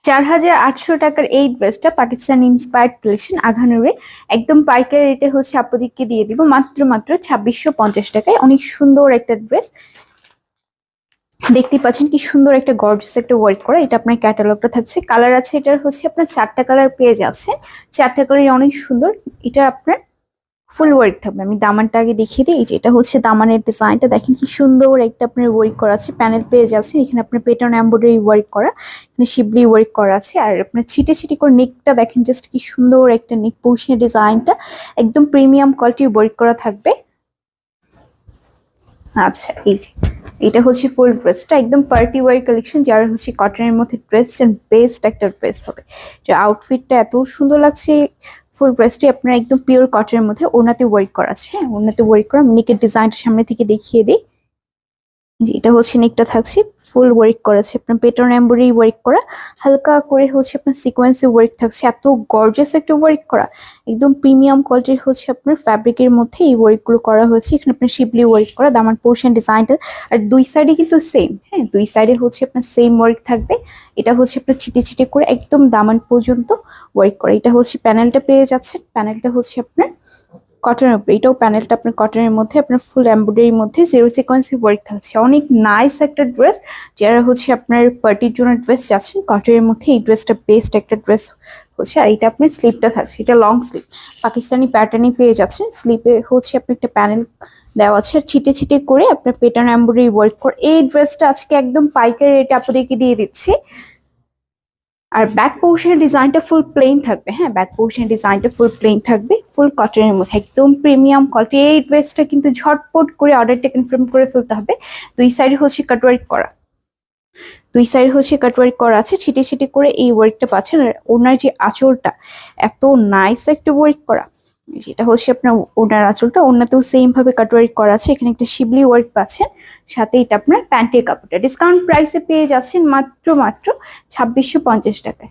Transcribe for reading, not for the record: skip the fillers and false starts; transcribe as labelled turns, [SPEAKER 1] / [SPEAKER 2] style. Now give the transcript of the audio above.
[SPEAKER 1] 4800 টাকার এই ড্রেসটা পাকিস্তান ইন্সপায়ার্ড কালেকশন আঘানুরে একদম পাইকারি রেটে হচ্ছে আপনাদেরকে দিয়ে দিব মাত্র মাত্র 2650 টাকায়। অনেক সুন্দর একটা ড্রেস দেখতে পাচ্ছেন, কি সুন্দর একটা গর্জিয়াস একটা ওয়ার্ক করা। এটা আপনার ক্যাটালগটা থাকছে, কালার আছে, এটার হচ্ছে আপনার 4টা কালার পেয়ে যাচ্ছে। 4টা কালারই অনেক সুন্দর। এটা আপনার ফুল ওয়ার্ক থাকবে। আমি দামানটা আগে দেখিয়ে দিই। এই যে এটা হচ্ছে দামানের ডিজাইনটা, দেখেন কি সুন্দর একটা আপনার ওয়ার্ক করা আছে। প্যানেল পেয়ে যাচ্ছে, এখানে আপনার পেটার্ন এমব্রয়ডারি ওয়ার্ক করা, এখানে শিবলি ওয়ার্ক করা আছে। আর আপনার ছিটে ছিটে করে নেকটা দেখেন, জাস্ট কি সুন্দর একটা নেক পোর্শনের ডিজাইনটা, একদম প্রিমিয়াম কোয়ালিটির ওয়ার্ক করা থাকবে। আচ্ছা, এই যে এটা হচ্ছে ফুল ড্রেসটা, একদম পার্টি ওয়ার কালেকশন, যারা হচ্ছে কটনের মধ্যে ড্রেস বেস্ট একটা ড্রেস হবে। যে আউটফিটটা এত সুন্দর লাগছে, ফুল ড্রেসটি আপনার একদম পিওর কটনের মধ্যে ওড়নাতে ওয়ার্ক করা আছে। হ্যাঁ, ওড়নাতে ওয়ার্ক করা। নেকের ডিজাইনটা সামনে থেকে দেখিয়ে দিই। যে এটা হচ্ছে নেকটা থাকছে, ফুল ওয়ার্ক করা আছে, আপনার পেটার্ন এমব্রয়ডারি ওয়ার্ক করা, হালকা করে হচ্ছে আপনার সিকোয়েন্সে ওয়ার্ক থাকছে। এত গর্জিয়াস একটা ওয়ার্ক করা, একদম প্রিমিয়াম কোয়ালিটির হচ্ছে আপনার ফ্যাব্রিকের মধ্যে এই ওয়ার্কগুলো করা হয়েছে। এখানে আপনার শিবলি ওয়ার্ক করা, দামান পোর্শন ডিজাইনটা। আর দুই সাইডে কিন্তু সেম, হ্যাঁ দুই সাইডে হচ্ছে আপনার সেম ওয়ার্ক থাকবে। এটা হচ্ছে আপনার ছিটে ছিটে করে একদম দামান পর্যন্ত ওয়ার্ক করা। এটা হচ্ছে প্যানেলটা পেয়ে যাচ্ছেন, প্যানেলটা হচ্ছে আপনার কটনের উপরে। এটাও প্যানেলটা আপনার কটনের মধ্যে, আপনার ফুল এমব্রয়ডারির মধ্যে জিরো সিকোয়েন্সে ওয়ার্ক থাকছে। অনেক নাইস একটা ড্রেস, যারা হচ্ছে আপনার পার্টির জন্য ড্রেস চাচ্ছেন কটনের মধ্যে, এই ড্রেসটা বেস্ট একটা ড্রেস হচ্ছে। আর এটা আপনার স্লিপটা থাকছে, এটা লং স্লিপ পাকিস্তানি প্যাটার্নই পেয়ে যাচ্ছেন। স্লিপে হচ্ছে আপনার একটা প্যানেল দেওয়া আছে, আর ছিটে ছিটে করে আপনার পেটার্ন এমব্রয়ডারি ওয়ার্ক করে এই ড্রেসটা আজকে একদম পাইকারি রেটে আপনাদেরকে দিয়ে দিচ্ছি। আর ব্যাক পোর্শনের ডিজাইনটা ফুল প্লেন থাকবে। হ্যাঁ, ব্যাক পোর্শনের ডিজাইনটা ফুল প্লেন থাকবে, ফুল কটনের মধ্যে, একদম প্রিমিয়াম কোয়ালিটি। এই ড্রেসটা কিন্তু ঝটপট করে অর্ডারটা কনফার্ম করে ফেলতে হবে। দুই সাইডে হচ্ছে কাটওয়ার্ক করা, দুই সাইড হচ্ছে কাটওয়ার্ক করা আছে, ছিটে ছিটে করে এই ওয়ার্কটা পাচ্ছেন। আর ওনার যে আঁচলটা এত নাইস একটা ওয়ার্ক করা, যেটা হচ্ছে আপনার ওনার আঁচলটা, ওনাতেও সেম ভাবে কাটওয়ার্ক করা আছে। এখানে একটা শিবলি ওয়ার্ক পাচ্ছেন, সাথে এটা আপনার প্যান্টের কাপড়টা ডিসকাউন্ট প্রাইসে পেয়ে যাচ্ছেন মাত্র মাত্র 2650 টাকায়।